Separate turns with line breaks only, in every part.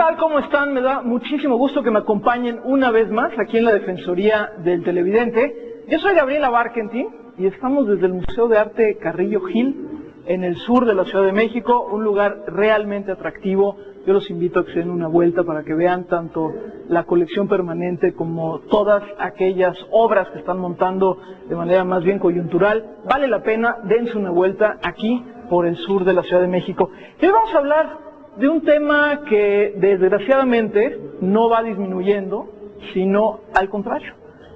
tal? ¿Cómo están? Me da muchísimo gusto que me acompañen una vez más aquí en la Defensoría del Televidente. Yo soy Gabriela Barkentin y estamos desde el Museo de Arte Carrillo Gil, en el sur de la Ciudad de México, un lugar realmente atractivo. Yo los invito a que se den una vuelta para que vean tanto la colección permanente como todas aquellas obras que están montando de manera más bien coyuntural. Vale la pena, dense una vuelta aquí por el sur de la Ciudad de México. Y hoy vamos a hablar de un tema que desgraciadamente no va disminuyendo, sino al contrario.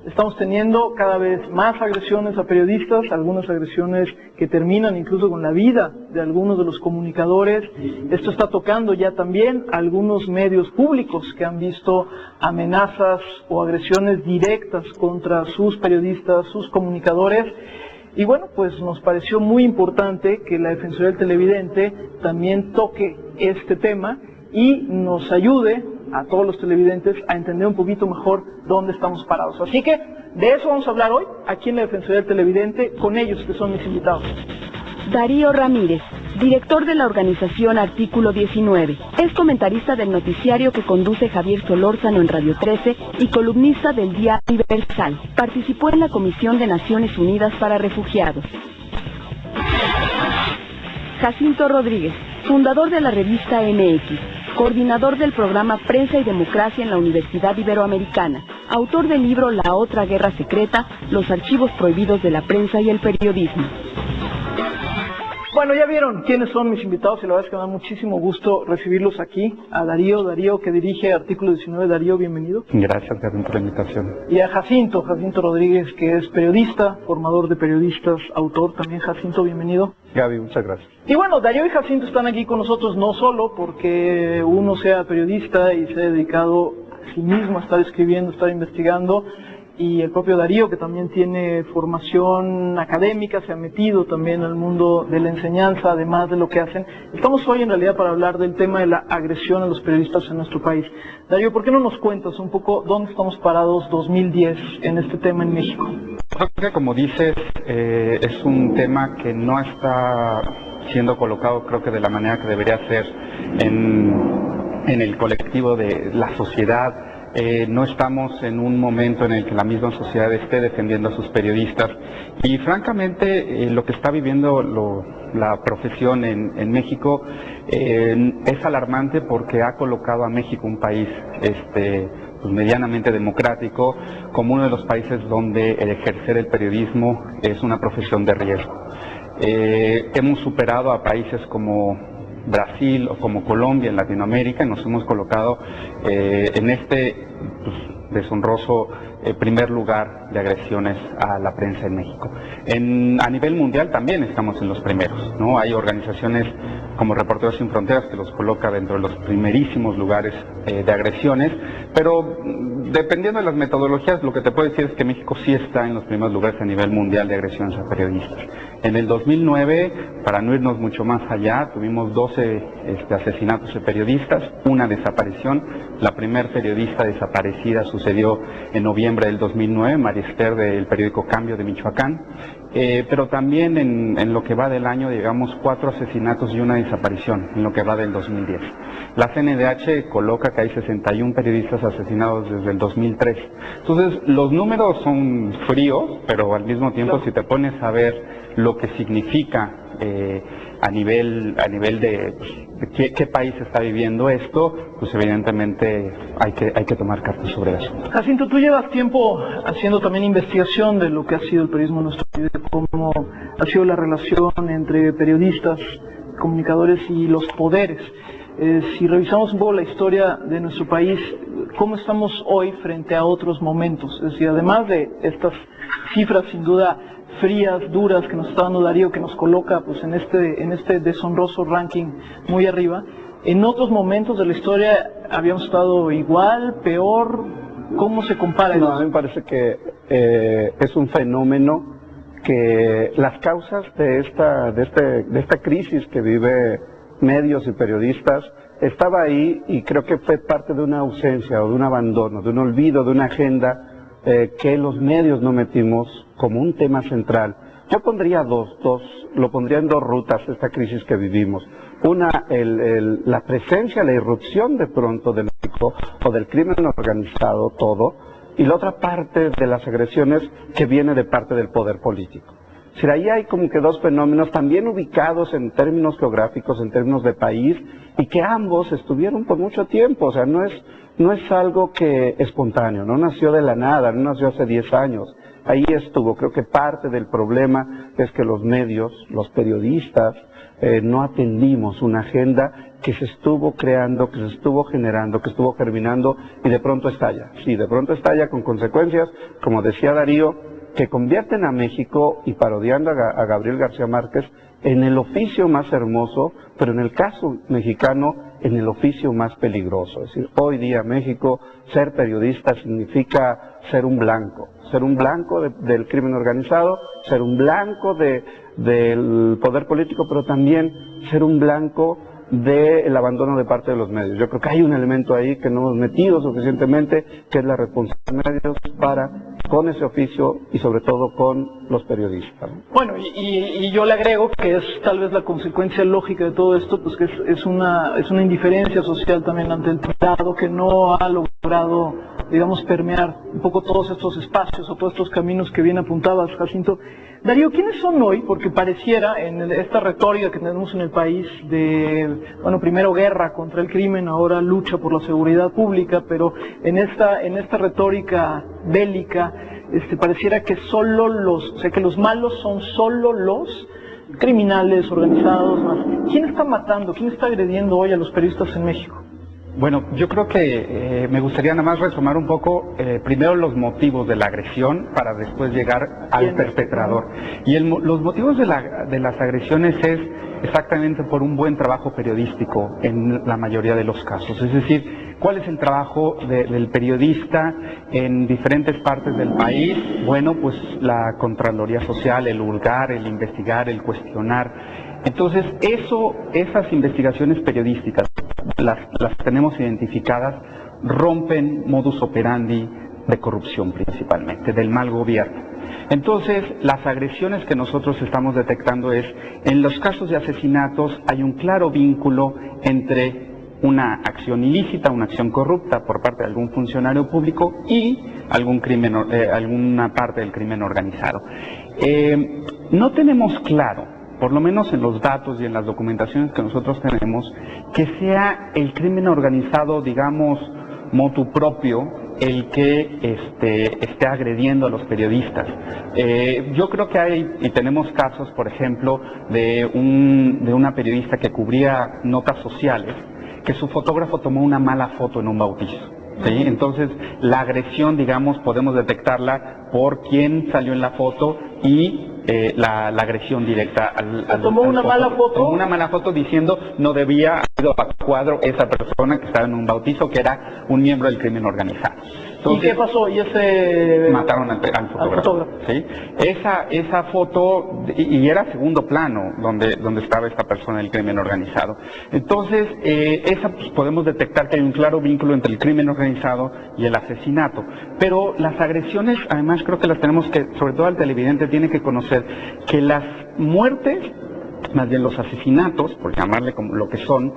Estamos teniendo cada vez más agresiones a periodistas, algunas agresiones que terminan incluso con la vida de algunos de los comunicadores. Esto está tocando ya también a algunos medios públicos que han visto amenazas o agresiones directas contra sus periodistas, sus comunicadores. Y bueno, pues nos pareció muy importante que la Defensoría del Televidente también toque este tema y nos ayude a todos los televidentes a entender un poquito mejor dónde estamos parados. Así que de eso vamos a hablar hoy aquí en la Defensoría del Televidente con ellos, que son mis invitados.
Darío Ramírez, director de la organización Artículo 19. Es comentarista del noticiario que conduce Javier Solórzano en Radio 13 y columnista del Diario Universal. Participó en la Comisión de Naciones Unidas para Refugiados. Jacinto Rodríguez, fundador de la revista MX, coordinador del programa Prensa y Democracia en la Universidad Iberoamericana, autor del libro La Otra Guerra Secreta, los archivos prohibidos de la prensa y el periodismo.
Bueno, ya vieron quiénes son mis invitados y la verdad es que me da muchísimo gusto recibirlos aquí. A Darío que dirige Artículo 19. Darío, bienvenido.
Gracias, Gabriel, por la invitación.
Y a Jacinto Rodríguez, que es periodista, formador de periodistas, autor también. Jacinto, bienvenido.
Gaby, muchas gracias.
Y bueno, Darío y Jacinto están aquí con nosotros no solo porque uno sea periodista y se ha dedicado a sí mismo a estar escribiendo, a estar investigando, y el propio Darío, que también tiene formación académica, se ha metido también al mundo de la enseñanza, además de lo que hacen. Estamos hoy en realidad para hablar del tema de la agresión a los periodistas en nuestro país. Darío, ¿por qué no nos cuentas un poco dónde estamos parados 2010 en este tema en México?
Creo que, como dices, es un tema que no está siendo colocado, creo que de la manera que debería ser en el colectivo de la sociedad. No estamos en un momento en el que la misma sociedad esté defendiendo a sus periodistas y francamente lo que está viviendo la profesión en México es alarmante porque ha colocado a México, un país pues medianamente democrático, como uno de los países donde el ejercer el periodismo es una profesión de riesgo. Hemos superado a países como Brasil o como Colombia en Latinoamérica y nos hemos colocado en este deshonroso primer lugar de agresiones a la prensa en México. A nivel mundial también estamos en los primeros, ¿no? Hay organizaciones como Reporteros Sin Fronteras que los coloca dentro de los primerísimos lugares de agresiones, pero dependiendo de las metodologías, lo que te puedo decir es que México sí está en los primeros lugares a nivel mundial de agresiones a periodistas. En el 2009, para no irnos mucho más allá, tuvimos 12 asesinatos de periodistas, una desaparición. La primer periodista desaparecida sucedió en noviembre del 2009, María Esther, del periódico Cambio de Michoacán. Pero también en lo que va del año, digamos, 4 asesinatos y una desaparición, en lo que va del 2010. La CNDH coloca que hay 61 periodistas asesinados desde el 2003. Entonces, los números son fríos, pero al mismo tiempo, claro, si te pones a ver lo que significa a nivel de qué país está viviendo esto, pues evidentemente hay que tomar cartas sobre eso.
Jacinto, tú llevas tiempo haciendo también investigación de lo que ha sido el periodismo en nuestro país, de cómo ha sido la relación entre periodistas, comunicadores y los poderes. Si revisamos un poco la historia de nuestro país, ¿cómo estamos hoy frente a otros momentos? Es decir, además de estas cifras sin duda frías, duras que nos está dando Darío, que nos coloca pues en este deshonroso ranking muy arriba, en otros momentos de la historia habíamos estado igual, peor. ¿Cómo se compara?
No, a mí me parece que es un fenómeno que las causas de esta crisis que vive medios y periodistas estaba ahí, y creo que fue parte de una ausencia o de un abandono, de un olvido, de una agenda que los medios no metimos como un tema central Yo pondría lo pondría en dos rutas esta crisis que vivimos. Una, la presencia, la irrupción de pronto del narco o del crimen organizado, todo, y la otra parte de las agresiones que viene de parte del poder político. Es decir, ahí hay como que dos fenómenos también ubicados en términos geográficos, en términos de país, y que ambos estuvieron por mucho tiempo. O sea, no es algo que espontáneo, no nació de la nada, no nació hace 10 años. Ahí estuvo. Creo que parte del problema es que los medios, los periodistas, no atendimos una agenda que se estuvo creando, que se estuvo generando, que estuvo germinando y de pronto estalla. Sí, de pronto estalla con consecuencias, como decía Darío, que convierten a México, y parodiando a Gabriel García Márquez, en el oficio más hermoso, pero en el caso mexicano, en el oficio más peligroso. Es decir, hoy día México, ser periodista significa ser un blanco del crimen organizado, ser un blanco del poder político, pero también ser un blanco del abandono de parte de los medios. Yo creo que hay un elemento ahí que no hemos metido suficientemente, que es la responsabilidad de los medios para con ese oficio y sobre todo con los periodistas.
Bueno, y yo le agrego que es tal vez la consecuencia lógica de todo esto, pues que es una indiferencia social también ante el Estado, que no ha logrado, digamos, permear un poco todos estos espacios o todos estos caminos que bien apuntabas, Jacinto. Darío, ¿quiénes son hoy? Porque pareciera en esta retórica que tenemos en el país de, bueno, primero guerra contra el crimen, ahora lucha por la seguridad pública, pero en esta retórica bélica, pareciera que que los malos son solo los criminales organizados más. ¿Quién está matando, quién está agrediendo hoy a los periodistas en México?
Bueno, yo creo que me gustaría nada más retomar un poco primero los motivos de la agresión para después llegar al perpetrador. Y los motivos de las agresiones es exactamente por un buen trabajo periodístico en la mayoría de los casos. Es decir, ¿cuál es el trabajo del periodista en diferentes partes del país? Bueno, pues la Contraloría Social, el hurgar, el investigar, el cuestionar. Entonces, esas investigaciones periodísticas, las tenemos identificadas, rompen modus operandi de corrupción principalmente, del mal gobierno. Entonces, las agresiones que nosotros estamos detectando en los casos de asesinatos hay un claro vínculo entre una acción ilícita, una acción corrupta por parte de algún funcionario público y alguna parte del crimen organizado. No tenemos claro, por lo menos en los datos y en las documentaciones que nosotros tenemos, que sea el crimen organizado, digamos, motu propio, el que esté agrediendo a los periodistas. Yo creo que hay, y tenemos casos, por ejemplo, de una periodista que cubría notas sociales, que su fotógrafo tomó una mala foto en un bautizo. ¿Sí? Entonces, la agresión, digamos, podemos detectarla por quién salió en la foto y la agresión directa
tomó una mala foto.
Tomó una mala foto diciendo no debía haber ido a cuadro esa persona que estaba en un bautizo, que era un miembro del crimen organizado. Entonces,
¿y qué pasó?
Mataron al fotógrafo. ¿Sí? Esa foto, y era segundo plano donde estaba esta persona del crimen organizado. Entonces, pues, podemos detectar que hay un claro vínculo entre el crimen organizado y el asesinato. Pero las agresiones, además, creo que las tenemos que, sobre todo el televidente, tiene que conocer que las muertes, más bien los asesinatos, por llamarle como lo que son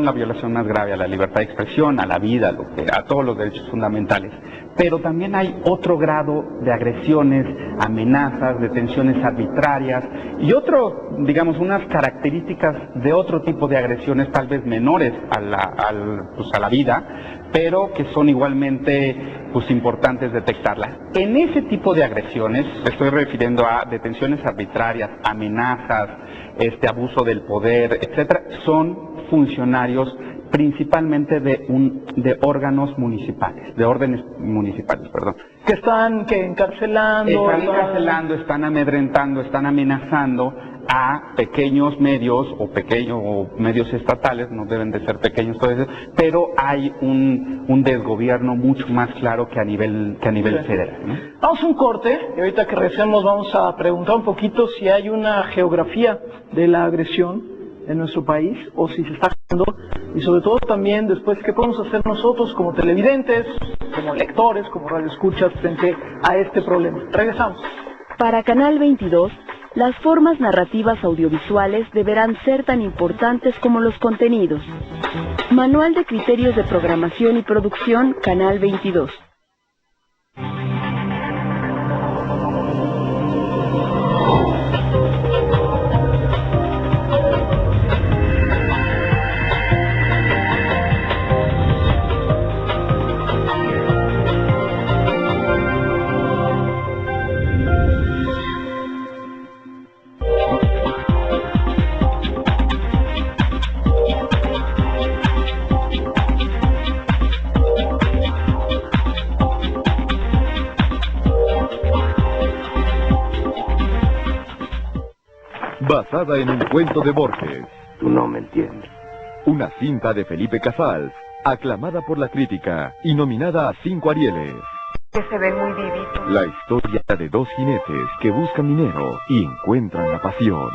la violación más grave a la libertad de expresión, a la vida, a todos los derechos fundamentales. Pero también hay otro grado de agresiones, amenazas, detenciones arbitrarias y unas características de otro tipo de agresiones tal vez menores a la vida, pero que son igualmente importantes detectarlas. En ese tipo de agresiones, estoy refiriendo a detenciones arbitrarias, amenazas, abuso del poder, etcétera, son funcionarios principalmente de órganos municipales, de órdenes municipales, perdón.
Que están encarcelando.
Están encarcelando, están amedrentando, están amenazando a pequeños medios o medios estatales, no deben de ser pequeños todavía, pero hay un desgobierno mucho más claro que a nivel federal, ¿no?
Vamos a un corte y ahorita que regresemos vamos a preguntar un poquito si hay una geografía de la agresión en nuestro país o si se está dando, y sobre todo también después qué podemos hacer nosotros como televidentes, como lectores, como radioescuchas frente a este problema. Regresamos.
Para Canal 22, las formas narrativas audiovisuales deberán ser tan importantes como los contenidos. Manual de Criterios de Programación y Producción, Canal 22.
Basada en un cuento de Borges.
Tú no me entiendes.
Una cinta de Felipe Casals, aclamada por la crítica y nominada a 5 Arieles.
Que se ve muy vivito.
La historia de 2 jinetes que buscan dinero y encuentran la pasión.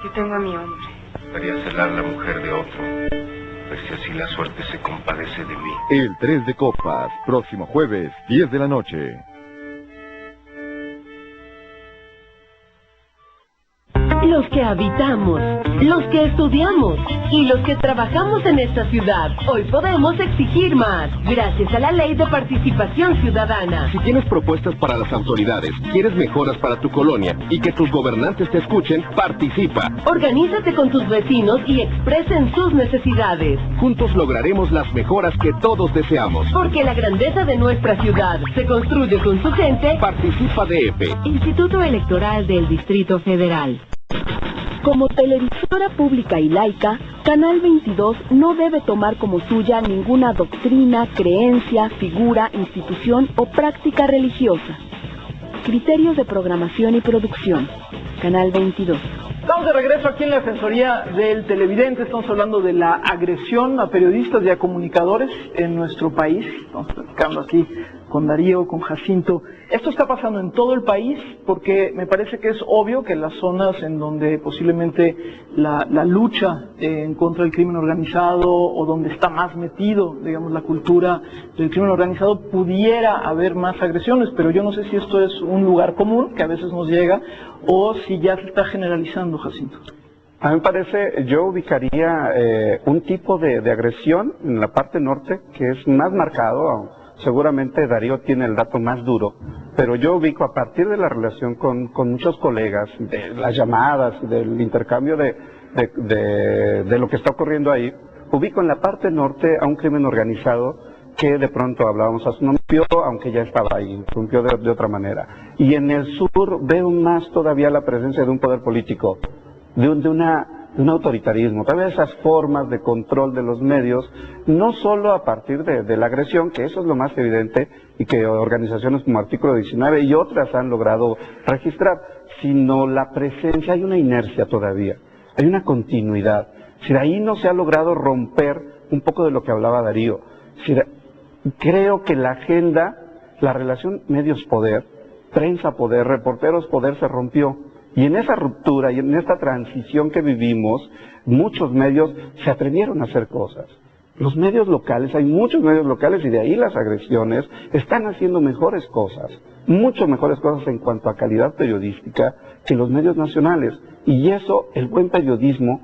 Yo tengo a mi hombre.
Quería celar la mujer de otro. Pues si así la suerte se compadece de mí.
El 3 de Copas, próximo jueves, 10 de la noche.
Los que habitamos, los que estudiamos y los que trabajamos en esta ciudad, hoy podemos exigir más, gracias a la Ley de Participación Ciudadana.
Si tienes propuestas para las autoridades, quieres mejoras para tu colonia y que tus gobernantes te escuchen, participa.
Organízate con tus vecinos y expresen sus necesidades.
Juntos lograremos las mejoras que todos deseamos.
Porque la grandeza de nuestra ciudad se construye con su gente.
Participa DF.
Instituto Electoral del Distrito Federal.
Como televisora pública y laica, Canal 22 no debe tomar como suya ninguna doctrina, creencia, figura, institución o práctica religiosa. Criterios de Programación y Producción, Canal 22.
Estamos de regreso aquí en la Defensoría del Televidente. Estamos hablando de la agresión a periodistas y a comunicadores en nuestro país. Estamos platicando aquí con Darío, con Jacinto. Esto está pasando en todo el país porque me parece que es obvio que las zonas en donde posiblemente la lucha en contra del crimen organizado o donde está más metido, digamos, la cultura del crimen organizado, pudiera haber más agresiones, pero yo no sé si esto es un lugar común que a veces nos llega o si ya se está generalizando, Jacinto.
A mí me parece, yo ubicaría un tipo de agresión en la parte norte que es más marcado. Seguramente Darío tiene el dato más duro, pero yo ubico a partir de la relación con muchos colegas, de las llamadas y del intercambio de lo que está ocurriendo ahí, ubico en la parte norte a un crimen organizado que de pronto hablábamos hace un momento, aunque ya estaba ahí, rompió de otra manera. Y en el sur veo más todavía la presencia de un poder político, de un autoritarismo, tal vez esas formas de control de los medios, no solo a partir de la agresión, que eso es lo más evidente y que organizaciones como Artículo 19 y otras han logrado registrar, sino la presencia, hay una inercia todavía, hay una continuidad. Si de ahí no se ha logrado romper un poco de lo que hablaba Darío, creo que la agenda, la relación medios-poder, prensa-poder, reporteros-poder se rompió. Y en esa ruptura y en esta transición que vivimos, muchos medios se atrevieron a hacer cosas. Los medios locales, hay muchos medios locales y de ahí las agresiones, están haciendo mejores cosas, mucho mejores cosas en cuanto a calidad periodística que los medios nacionales. Y eso, el buen periodismo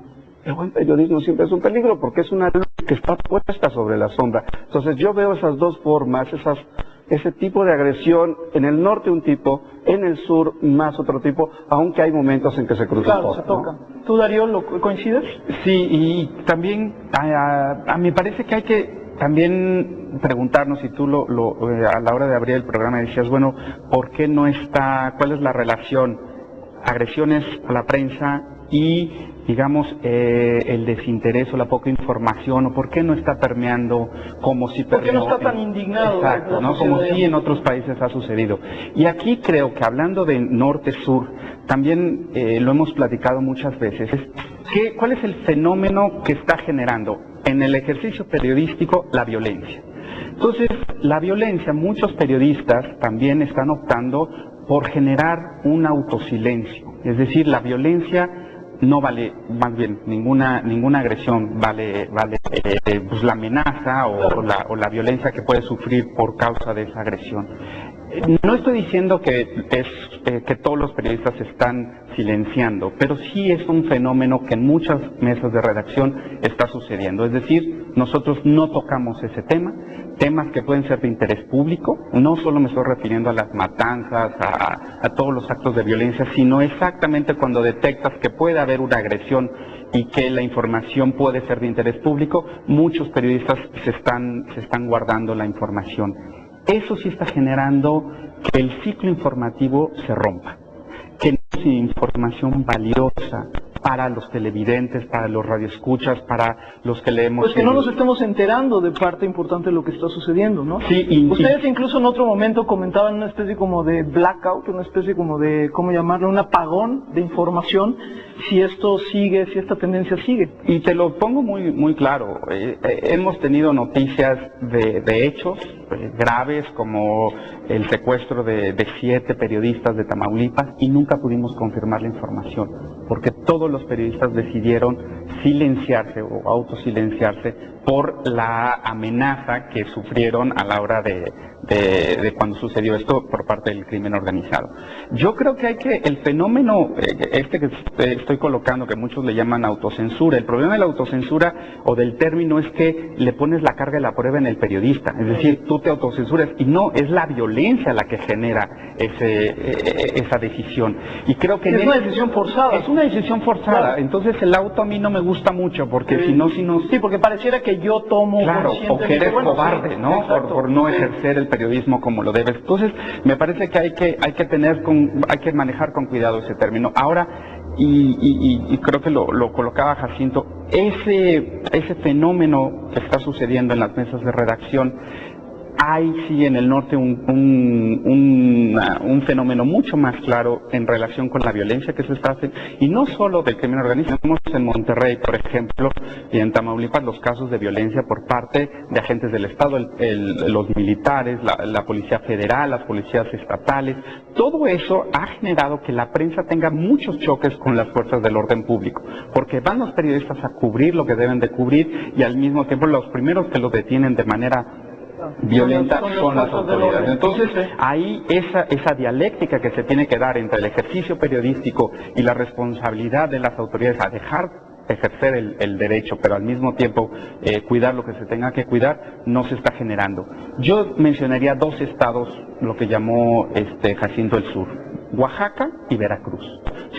siempre es un peligro porque es una luz que está puesta sobre la sombra. Entonces yo veo esas dos formas, ese tipo de agresión, en el norte un tipo, en el sur más otro tipo, aunque hay momentos en que se cruzan
cosas. Claro, se tocan. ¿No? ¿Tú, Darío, coincides?
Sí, y también a mí me parece que hay que también preguntarnos, y tú a la hora de abrir el programa decías, bueno, ¿por qué no está, cuál es la relación? Agresiones a la prensa y, digamos, el desinterés o la poca información, o por qué no está permeando como si permeó.
¿Por qué no está tan indignado?
Exacto, ¿no? Como si en otros países ha sucedido. Y aquí creo que hablando de norte-sur, también lo hemos platicado muchas veces, ¿cuál es el fenómeno que está generando en el ejercicio periodístico la violencia? Entonces, la violencia, muchos periodistas también están optando por generar un autosilencio, es decir, la violencia no vale, más bien ninguna agresión vale pues la amenaza o la violencia que puede sufrir por causa de esa agresión. No estoy diciendo que todos los periodistas están silenciando, pero sí es un fenómeno que en muchas mesas de redacción está sucediendo. Es decir, nosotros no tocamos ese tema, temas que pueden ser de interés público. No solo me estoy refiriendo a las matanzas, a todos los actos de violencia, sino exactamente cuando detectas que puede haber una agresión y que la información puede ser de interés público, muchos periodistas se están guardando la información. Eso sí está generando que el ciclo informativo se rompa, que no es información valiosa para los televidentes, para los radioescuchas, para los que leemos.
Pues que no nos estemos enterando de parte importante de lo que está sucediendo, ¿no?
Sí,
ustedes incluso en otro momento comentaban una especie como de blackout, una especie como de, ¿cómo llamarlo? Un apagón de información, si esto sigue, si esta tendencia sigue.
Y te lo pongo muy claro, hemos tenido noticias de hechos graves como el secuestro de 7 periodistas de Tamaulipas y nunca pudimos confirmar la información, porque todos los periodistas decidieron silenciarse o autosilenciarse por la amenaza que sufrieron a la hora de cuando sucedió esto por parte del crimen organizado. Yo creo que el fenómeno que estoy colocando, que muchos le llaman autocensura, el problema de la autocensura o del término es que le pones la carga de la prueba en el periodista, es decir, tú te autocensuras y no, es la violencia la que genera esa decisión. Y creo que
es una decisión forzada.
Es una decisión forzada, claro. Entonces el auto a mí no me gusta mucho, porque si no...
Sí, porque pareciera que yo tomo...
Claro, o que eres cobarde, ¿no? Por no ejercer el periodismo como lo debes. Entonces, me parece que hay que manejar con cuidado ese término. Ahora, y creo que lo colocaba Jacinto, ese fenómeno que está sucediendo en las mesas de redacción, hay sí en el norte un fenómeno mucho más claro en relación con la violencia que se está haciendo, y no solo del crimen organizado. Tenemos en Monterrey, por ejemplo, y en Tamaulipas los casos de violencia por parte de agentes del Estado, los militares, la Policía Federal, las policías estatales. Todo eso ha generado que la prensa tenga muchos choques con las fuerzas del orden público, porque van los periodistas a cubrir lo que deben de cubrir y al mismo tiempo los primeros que los detienen de manera violenta son las autoridades. Entonces, ahí esa dialéctica que se tiene que dar entre el ejercicio periodístico y la responsabilidad de las autoridades a dejar ejercer el derecho, pero al mismo tiempo cuidar lo que se tenga que cuidar, no se está generando. Yo mencionaría 2 estados, lo que llamó Jacinto el Sur, Oaxaca y Veracruz.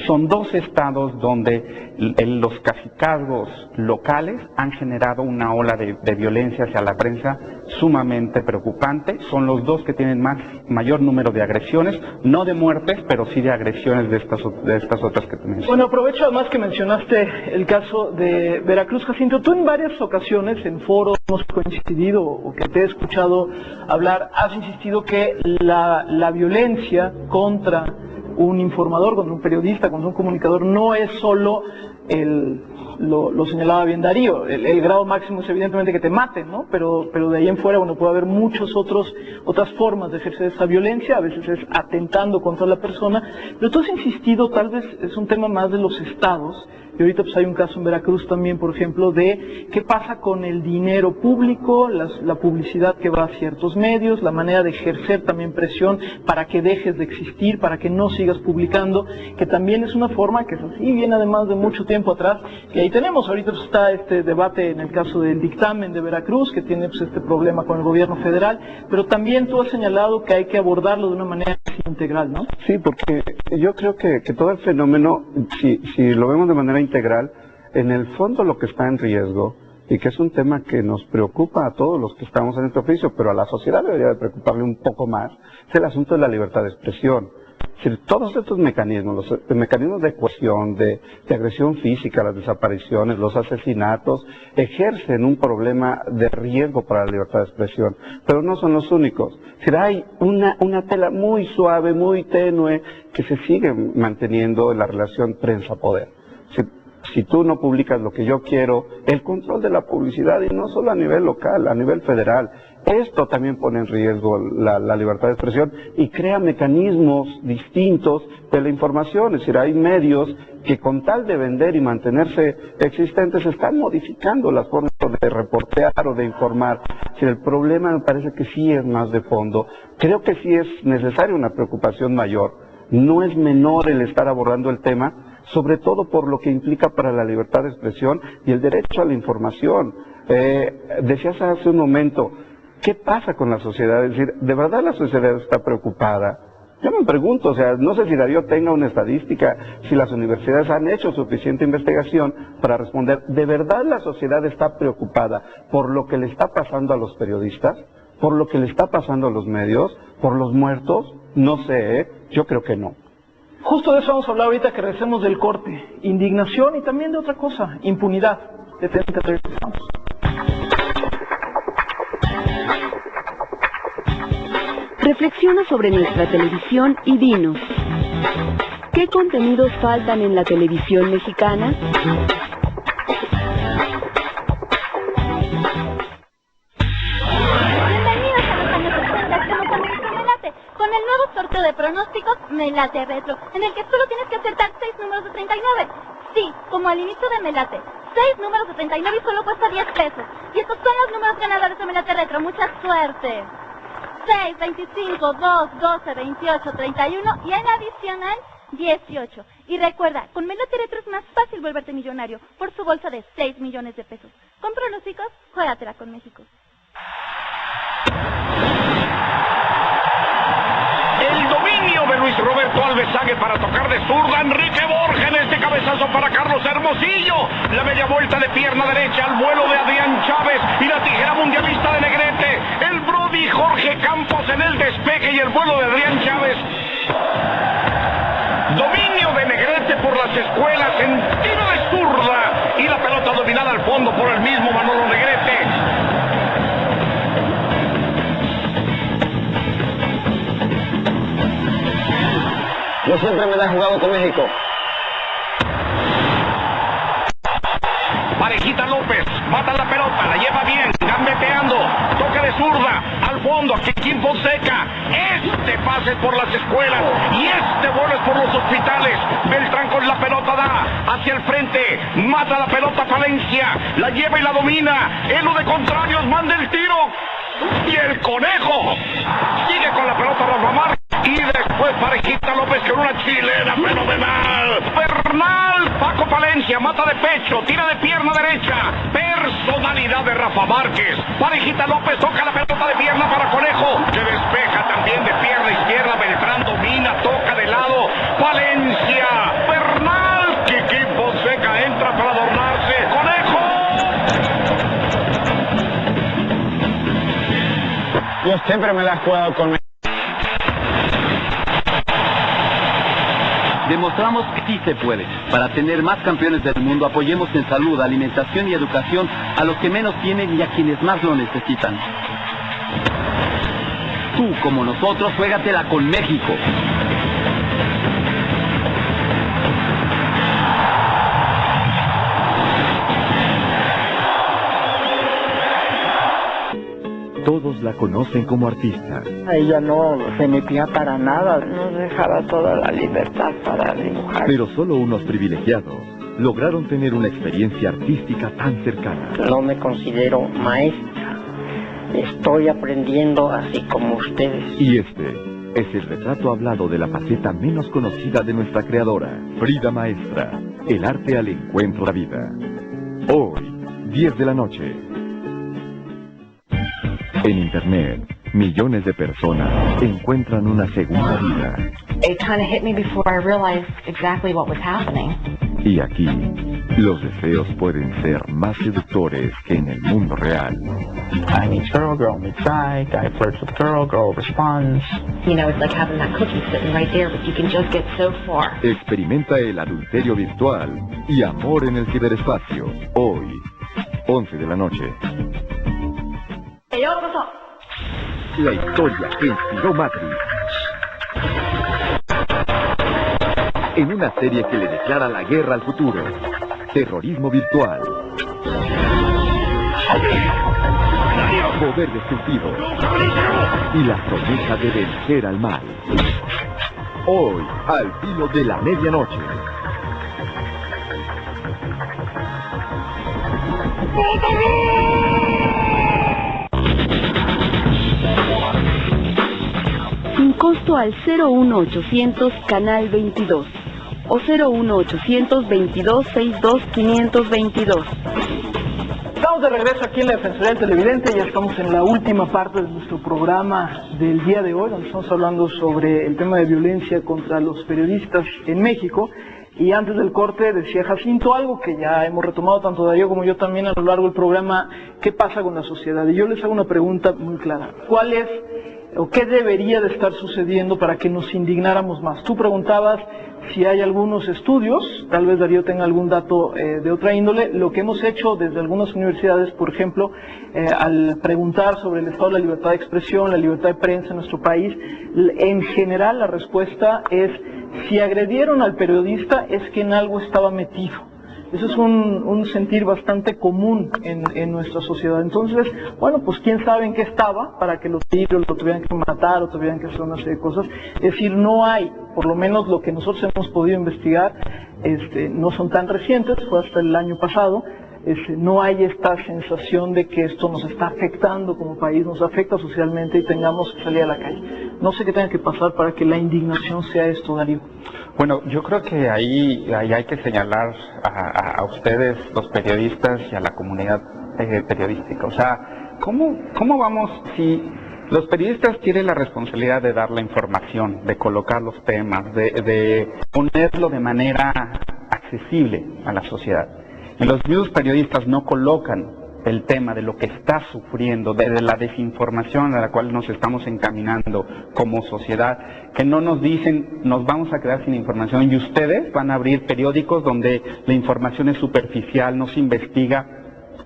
Son 2 estados donde los cacicazgos locales han generado una ola de violencia hacia la prensa sumamente preocupante. Son los 2 que tienen mayor número de agresiones, no de muertes, pero sí de agresiones de estas otras que te mencioné.
Bueno, aprovecho además que mencionaste el caso de Veracruz, Jacinto. Tú en varias ocasiones, en foros hemos coincidido o que te he escuchado hablar, has insistido que la violencia contra un informador, contra un periodista, contra un comunicador, no es solo lo señalaba bien Darío, el grado máximo es evidentemente que te maten, ¿no? Pero de ahí en fuera, bueno, puede haber otras formas de ejercer esa violencia, a veces es atentando contra la persona, pero tú has insistido, tal vez es un tema más de los estados, y ahorita pues hay un caso en Veracruz también, por ejemplo, de qué pasa con el dinero público, la publicidad que va a ciertos medios, la manera de ejercer también presión para que dejes de existir, para que no sigas publicando, que también es una forma que es así, viene además de mucho tiempo atrás, y ahí tenemos, ahorita pues está este debate en el caso del dictamen de Veracruz, que tiene pues este problema con el gobierno federal, pero también tú has señalado que hay que abordarlo de una manera integral, ¿no?
Sí, porque yo creo que todo el fenómeno, si lo vemos de manera integral, en el fondo lo que está en riesgo, y que es un tema que nos preocupa a todos los que estamos en este oficio, pero a la sociedad debería de preocuparle un poco más, es el asunto de la libertad de expresión. Es decir, todos estos mecanismos, los mecanismos de coerción, de agresión física, las desapariciones, los asesinatos, ejercen un problema de riesgo para la libertad de expresión, pero no son los únicos. Es decir, hay una tela muy suave, muy tenue, que se sigue manteniendo en la relación prensa-poder. Si tú no publicas lo que yo quiero, el control de la publicidad, y no solo a nivel local, a nivel federal, esto también pone en riesgo la libertad de expresión y crea mecanismos distintos de la información. Es decir, hay medios que con tal de vender y mantenerse existentes están modificando las formas de reportear o de informar. Si el problema me parece que sí es más de fondo. Creo que sí es necesaria una preocupación mayor. No es menor el estar abordando el tema, sobre todo por lo que implica para la libertad de expresión y el derecho a la información. Decías hace un momento, ¿qué pasa con la sociedad? Es decir, ¿de verdad la sociedad está preocupada? Yo me pregunto, o sea, no sé si Darío tenga una estadística, si las universidades han hecho suficiente investigación para responder, ¿de verdad la sociedad está preocupada por lo que le está pasando a los periodistas? ¿Por lo que le está pasando a los medios? ¿Por los muertos? No sé, yo creo que no.
Justo de eso vamos a hablar ahorita que regresemos del corte. Indignación y también de otra cosa, impunidad. Detente, regresamos.
Reflexiona sobre nuestra televisión y dinos, ¿qué contenidos faltan en la televisión mexicana?
Bienvenidos a los años 60, estamos con México Me Late, con el nuevo sorteo de pronósticos Me Late Retro, en el que solo tienes que acertar 6 números de 39. Sí, como al inicio de Me Late, 6 números de 39 y solo cuesta 10 pesos. Y estos son los números ganadores de Me Late Retro, mucha suerte. 6, 25, 2, 12, 28, 31 y en adicional 18. Y recuerda, con Me Late Retro es más fácil volverte millonario por su bolsa de 6 millones de pesos. Con pronósticos, juégatela con México.
El dominio de Luis Roberto Alvesague para tocar de zurda. Enrique Borja en este cabezazo para Carlos Hermosillo. La media vuelta de pierna derecha al vuelo de Adrián Chávez y la tijera mundialista de Negrete. El Brody Jorge Campos en el despeje y el vuelo de Adrián Chávez. Dominio de Negrete por las escuelas en tiro de zurda y la pelota dominada al fondo por el mismo Manolo Negrete.
Yo siempre me la he jugado con México.
Parejita López, mata la pelota, la lleva bien, gambeteando, toque de zurda, al fondo, Kikín Fonseca. Este pase por las escuelas y este vuelo es por los hospitales. Beltrán con la pelota da hacia el frente, mata la pelota Palencia, la lleva y la domina. En lo de contrarios manda el tiro y el Conejo sigue con la pelota Rafa Márquez. Y después Parejita López con una chilena fenomenal. Bernal, Paco Palencia, mata de pecho, tira de pierna derecha. Personalidad de Rafa Márquez. Parejita López toca la pelota de pierna para Conejo, que despeja también de pierna izquierda. Beltrán domina, toca de lado. Palencia, Bernal, Kikín Fonseca entra para adornarse. ¡Conejo!
Yo siempre me la he jugado con México.
Demostramos que sí se puede. Para tener más campeones del mundo, apoyemos en salud, alimentación y educación a los que menos tienen y a quienes más lo necesitan. Tú, como nosotros, juégatela con México.
Todos la conocen como artista.
Ella no se metía para nada, nos dejaba toda la libertad para dibujar.
Pero solo unos privilegiados lograron tener una experiencia artística tan cercana.
No me considero maestra, estoy aprendiendo así como ustedes.
Y este es el retrato hablado de la faceta menos conocida de nuestra creadora, Frida Maestra, el arte al encuentro de la vida. Hoy, 10 de la noche. En Internet, millones de personas encuentran una segunda vida.
It kind of hit me before I realized exactly what was happening.
Y aquí, los deseos pueden ser más seductores que en el mundo real.
I meet girl meets guy flirts with girl responds.
You know, it's like having that cookie sitting right there, but you can just get so far.
Experimenta el adulterio virtual y amor en el ciberespacio. Hoy, 11 de la noche. La historia que inspiró Matrix. En una serie que le declara la guerra al futuro. Terrorismo virtual. Poder destructivo. Y la promesa de vencer al mal. Hoy, al filo de la medianoche.
incluso al 01800 Canal 22 o 01800 22 62 522.
Estamos de regreso aquí en la Defensoría del Televidente, ya estamos en la última parte de nuestro programa del día de hoy, donde estamos hablando sobre el tema de violencia contra los periodistas en México. Y antes del corte decía Jacinto algo que ya hemos retomado tanto Darío como yo también a lo largo del programa: ¿qué pasa con la sociedad? Y yo les hago una pregunta muy clara: ¿cuál es o qué debería de estar sucediendo para que nos indignáramos más? Tú preguntabas si hay algunos estudios, tal vez Darío tenga algún dato de otra índole. Lo que hemos hecho desde algunas universidades, por ejemplo, al preguntar sobre el estado de la libertad de expresión, la libertad de prensa en nuestro país, en general la respuesta es: si agredieron al periodista es que en algo estaba metido. Eso es un sentir bastante común en nuestra sociedad. Entonces, bueno, pues quién sabe en qué estaba para que lo tuvieran que matar o tuvieran que hacer una serie de cosas. Es decir, no hay, por lo menos lo que nosotros hemos podido investigar, no son tan recientes, fue hasta el año pasado. No hay esta sensación de que esto nos está afectando como país, nos afecta socialmente y tengamos que salir a la calle. No sé qué tenga que pasar para que la indignación sea esto, Darío.
Bueno, yo creo que ahí hay que señalar a ustedes, los periodistas, y a la comunidad periodística. O sea, ¿cómo vamos si los periodistas tienen la responsabilidad de dar la información, de colocar los temas, de ponerlo de manera accesible a la sociedad? Y los mismos periodistas no colocan el tema de lo que está sufriendo, de la desinformación a la cual nos estamos encaminando como sociedad, que no nos dicen nos vamos a quedar sin información y ustedes van a abrir periódicos donde la información es superficial, no se investiga,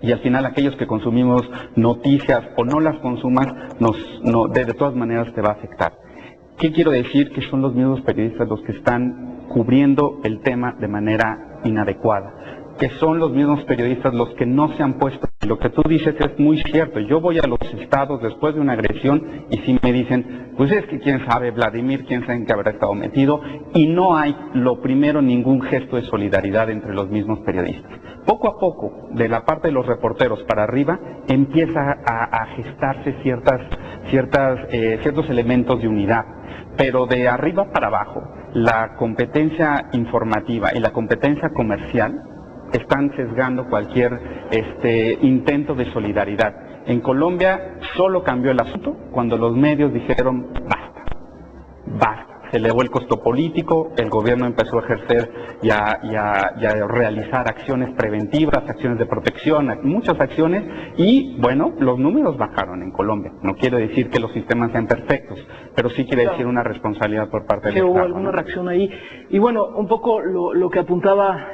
y al final aquellos que consumimos noticias o no las consumas, de todas maneras te va a afectar. ¿Qué quiero decir? Que son los mismos periodistas los que están cubriendo el tema de manera inadecuada, que son los mismos periodistas los que no se han puesto. Lo que tú dices es muy cierto. Yo voy a los estados después de una agresión y sí me dicen, pues es que quién sabe Vladimir, quién sabe en qué habrá estado metido, y no hay, lo primero, ningún gesto de solidaridad entre los mismos periodistas. Poco a poco, de la parte de los reporteros para arriba, empieza a gestarse ciertos elementos de unidad, pero de arriba para abajo, la competencia informativa y la competencia comercial están sesgando cualquier intento de solidaridad. En Colombia solo cambió el asunto cuando los medios dijeron basta. Se elevó el costo político, el gobierno empezó a ejercer y a realizar acciones preventivas, acciones de protección, muchas acciones, y bueno, los números bajaron en Colombia. No quiere decir que los sistemas sean perfectos, pero sí quiere decir una responsabilidad por parte del Estado.
Que hubo alguna reacción ahí. Y bueno, un poco lo que apuntaba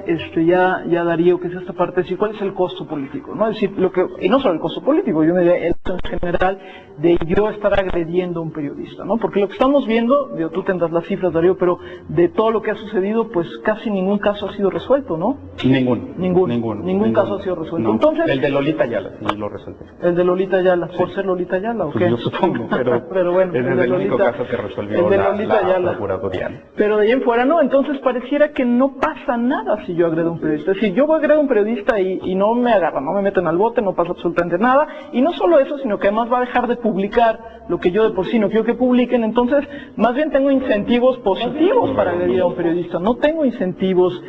ya Darío, que es esta parte de decir cuál es el costo político, ¿no? Es decir, y no solo el costo político, yo me diría el costo en general de yo estar agrediendo a un periodista, ¿no? Porque lo que estamos viendo, tú tendrás las cifras, Darío, pero de todo lo que ha sucedido, pues casi ningún caso ha sido resuelto, ¿no? Ningún caso ha sido resuelto.
No.
Entonces,
el de Lolita Ayala sí lo resuelve.
El de Lolita Ayala, ¿por ser Lolita Ayala o qué?
Pues yo supongo, pero
bueno,
ese es el único caso que resolvió la Procuraduría.
Pero de ahí en fuera no, entonces pareciera que no pasa nada si yo agredo a un periodista. Es decir, yo agredo a un periodista y no me agarran, no me meten al bote, no pasa absolutamente nada, y no solo eso, sino que además va a dejar de publicar lo que yo de por sí no quiero que publiquen. Entonces, más bien tengo incentivos positivos para agredir a un periodista, no tengo incentivos,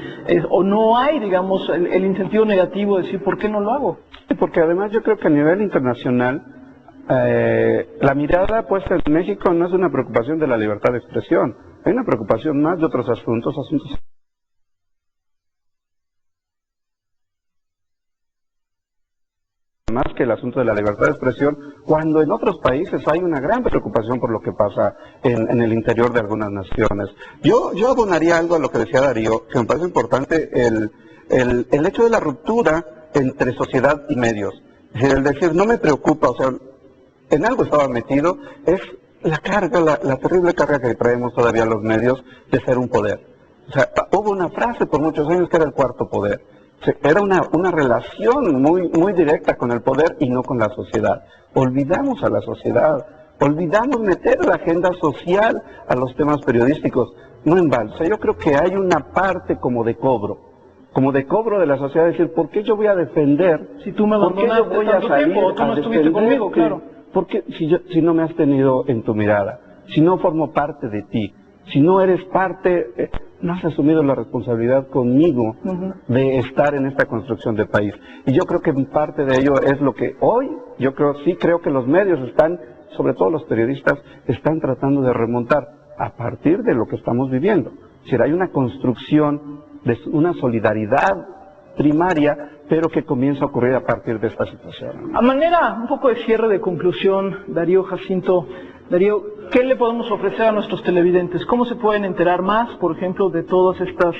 o no hay, digamos, el incentivo negativo de decir, ¿por qué no lo hago?
Porque además yo creo que a nivel internacional, la mirada puesta en México no es una preocupación de la libertad de expresión, hay una preocupación más de otros asuntos más que el asunto de la libertad de expresión, cuando en otros países hay una gran preocupación por lo que pasa en el interior de algunas naciones. Yo abonaría algo a lo que decía Darío, que me parece importante, el hecho de la ruptura entre sociedad y medios. El decir, no me preocupa, o sea, en algo estaba metido, es la carga, la terrible carga que traemos todavía los medios de ser un poder. O sea, hubo una frase por muchos años que era el cuarto poder. Era una relación muy directa con el poder y no con la sociedad. Olvidamos a la sociedad, olvidamos meter la agenda social a los temas periodísticos. No en balsa, yo creo que hay una parte como de cobro de la sociedad, decir, ¿por qué yo voy a defender?
Si tú me abandonaste tanto tiempo, tú no estuviste conmigo, claro.
¿Por qué si no me has tenido en tu mirada? si no formo parte de ti, si no eres parte, no has asumido la responsabilidad conmigo de estar en esta construcción de país. Y yo creo que parte de ello es lo que hoy, creo que los medios están, sobre todo los periodistas, están tratando de remontar a partir de lo que estamos viviendo. Es decir, hay una construcción de una solidaridad primaria, pero que comienza a ocurrir a partir de esta situación.
A manera un poco de cierre, de conclusión, Darío, Jacinto, Darío, ¿qué le podemos ofrecer a nuestros televidentes? ¿Cómo se pueden enterar más, por ejemplo, de todas estas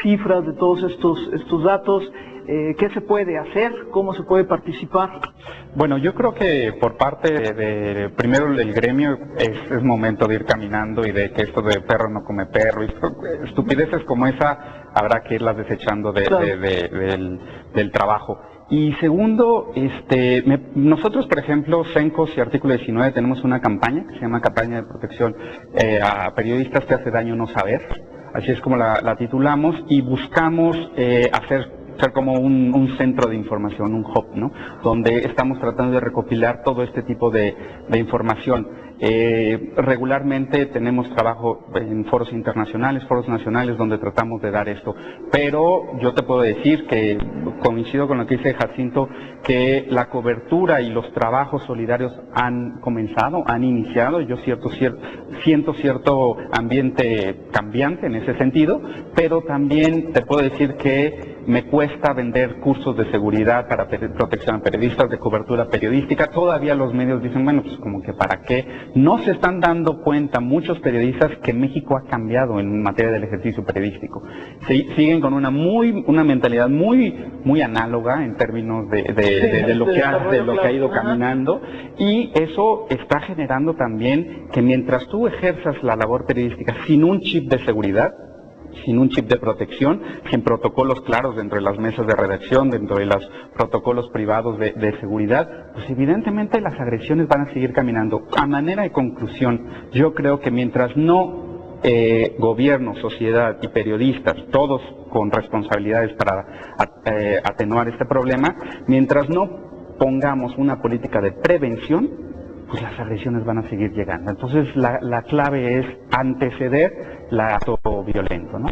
cifras, de todos estos datos? ¿Qué se puede hacer? ¿Cómo se puede participar?
Bueno, yo creo que por parte de primero del gremio es momento de ir caminando y de que esto de perro no come perro, y estupideces como esa habrá que irlas desechando del trabajo. Y segundo, nosotros, por ejemplo, CENCOS y Artículo 19 tenemos una campaña que se llama Campaña de Protección a Periodistas que hace daño no saber, así es como la titulamos, y buscamos ser como un centro de información, un hub, ¿no? Donde estamos tratando de recopilar todo este tipo de información. Regularmente tenemos trabajo en foros internacionales, foros nacionales, donde tratamos de dar esto. Pero yo te puedo decir que coincido con lo que dice Jacinto, que la cobertura y los trabajos solidarios han comenzado, han iniciado. Yo siento cierto ambiente cambiante en ese sentido, pero también te puedo decir que me cuesta vender cursos de seguridad para protección a periodistas, de cobertura periodística. Todavía los medios dicen, bueno, pues como que para qué. No se están dando cuenta muchos periodistas que México ha cambiado en materia del ejercicio periodístico. Siguen con una mentalidad muy análoga en términos de lo que ha ido caminando, y eso está generando también que mientras tú ejerzas la labor periodística sin un chip de seguridad, sin un chip de protección, sin protocolos claros dentro de las mesas de redacción, dentro de los protocolos privados de seguridad, pues evidentemente las agresiones van a seguir caminando. A manera de conclusión, yo creo que mientras no gobierno, sociedad y periodistas, todos con responsabilidades para atenuar este problema, mientras no pongamos una política de prevención, pues las agresiones van a seguir llegando. Entonces la clave es anteceder el acto violento, ¿no?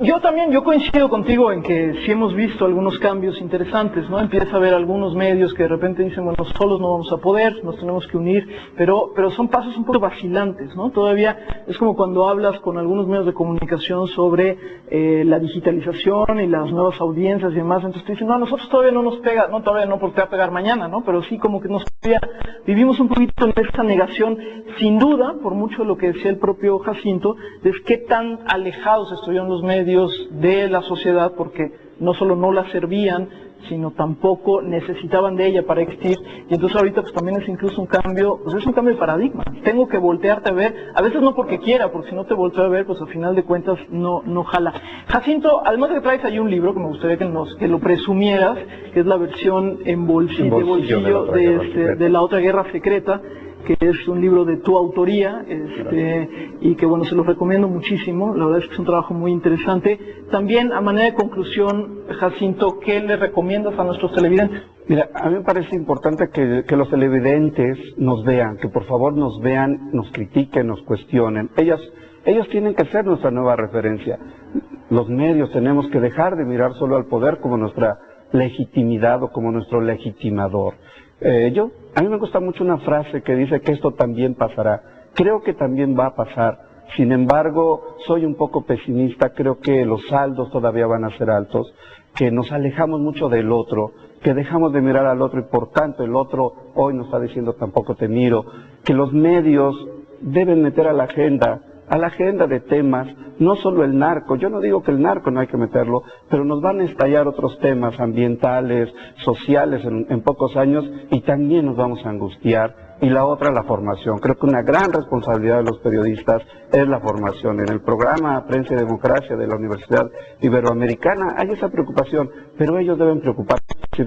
Yo coincido contigo en que sí hemos visto algunos cambios interesantes, ¿no? Empieza a haber algunos medios que de repente dicen, bueno, solos no vamos a poder, nos tenemos que unir, pero son pasos un poco vacilantes, ¿no? Todavía es como cuando hablas con algunos medios de comunicación sobre la digitalización y las nuevas audiencias y demás, entonces te dicen, no, a nosotros todavía no nos pega, no, todavía no porque va a pegar mañana, ¿no? Pero sí como que vivimos un poquito en esta negación, sin duda, por mucho de lo que decía el propio Jacinto, de qué tan alejados estuvieron los medios de la sociedad, porque no solo no la servían, sino tampoco necesitaban de ella para existir. Y entonces ahorita pues también es incluso un cambio, pues es un cambio de paradigma. Tengo que voltearte a ver, a veces no porque quiera, porque si no te volteo a ver, pues al final de cuentas no jala. Jacinto, además de que traes ahí un libro que me gustaría que lo presumieras, que es la versión en bolsillo de La Otra Guerra Secreta, que es un libro de tu autoría, y que bueno, se lo recomiendo muchísimo, la verdad es que es un trabajo muy interesante. También, a manera de conclusión, Jacinto, ¿qué le recomiendas a nuestros televidentes?
Mira, a mí me parece importante que los televidentes nos vean, que por favor nos vean, nos critiquen, nos cuestionen. Ellos tienen que ser nuestra nueva referencia. Los medios tenemos que dejar de mirar solo al poder como nuestra legitimidad o como nuestro legitimador. A mí me gusta mucho una frase que dice que esto también pasará. Creo que también va a pasar. Sin embargo, soy un poco pesimista. Creo que los saldos todavía van a ser altos, que nos alejamos mucho del otro, que dejamos de mirar al otro y por tanto el otro hoy nos está diciendo tampoco te miro, que los medios deben meter a la agenda de temas, no solo el narco. Yo no digo que el narco no hay que meterlo, pero nos van a estallar otros temas ambientales, sociales en pocos años, y también nos vamos a angustiar. Y la otra, la formación. Creo que una gran responsabilidad de los periodistas es la formación. En el programa Prensa y Democracia de la Universidad Iberoamericana hay esa preocupación, pero ellos deben preocuparse.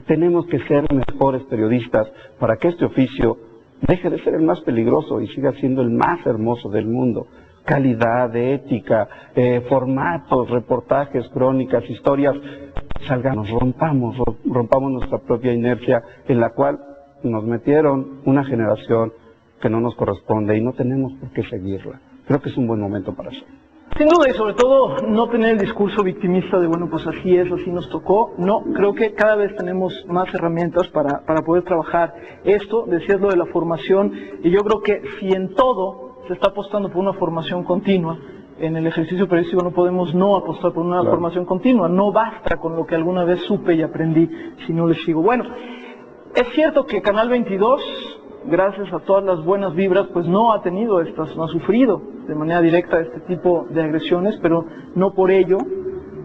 Tenemos que ser mejores periodistas para que este oficio deje de ser el más peligroso y siga siendo el más hermoso del mundo. Calidad, de ética, formatos, reportajes, crónicas, historias. Salgamos, rompamos nuestra propia inercia en la cual nos metieron una generación que no nos corresponde y no tenemos por qué seguirla. Creo que es un buen momento para hacerlo.
Sin duda, y sobre todo no tener el discurso victimista de, bueno, pues así es, así nos tocó. No, creo que cada vez tenemos más herramientas para poder trabajar esto. Decías lo de la formación, y yo creo que si en todo se está apostando por una formación continua, en el ejercicio periodístico no podemos no apostar por una formación continua. No basta con lo que alguna vez supe y aprendí si no le sigo. Bueno, es cierto que Canal 22, gracias a todas las buenas vibras, pues no ha tenido estas, no ha sufrido de manera directa este tipo de agresiones, pero no por ello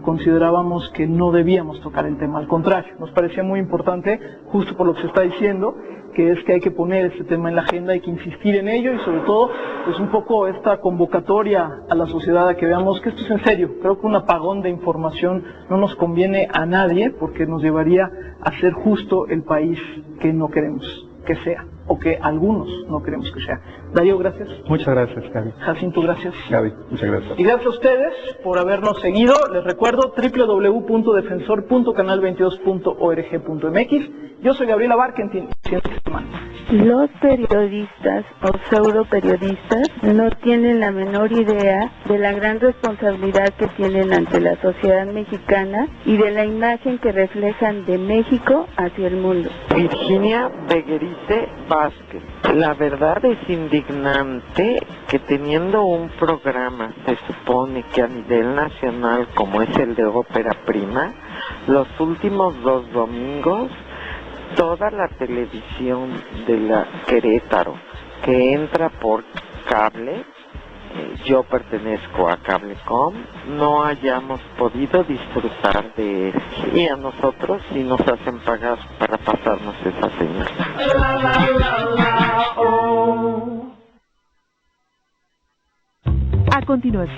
considerábamos que no debíamos tocar el tema. Al contrario, nos parecía muy importante, justo por lo que se está diciendo, que es que hay que poner este tema en la agenda, hay que insistir en ello y sobre todo, pues un poco esta convocatoria a la sociedad a que veamos que esto es en serio. Creo que un apagón de información no nos conviene a nadie porque nos llevaría a ser justo el país que no queremos que sea, o que algunos no queremos que sea. Darío, gracias.
Muchas gracias, Gaby.
Jacinto, gracias.
Gaby, muchas gracias.
Y gracias a ustedes por habernos seguido. Les recuerdo www.defensor.canal22.org.mx. Yo soy Gabriela Barkentin.
Los periodistas o pseudoperiodistas no tienen la menor idea de la gran responsabilidad que tienen ante la sociedad mexicana y de la imagen que reflejan de México hacia el mundo.
Virginia Beguerice Vázquez. La verdad es indignante que teniendo un programa, se supone que a nivel nacional, como es el de Ópera Prima, los últimos 2 domingos, toda la televisión de la Querétaro que entra por cable, yo pertenezco a Cablecom, no hayamos podido disfrutar de él. Y a nosotros sí nos hacen pagar para pasarnos esa señal.
A continuación,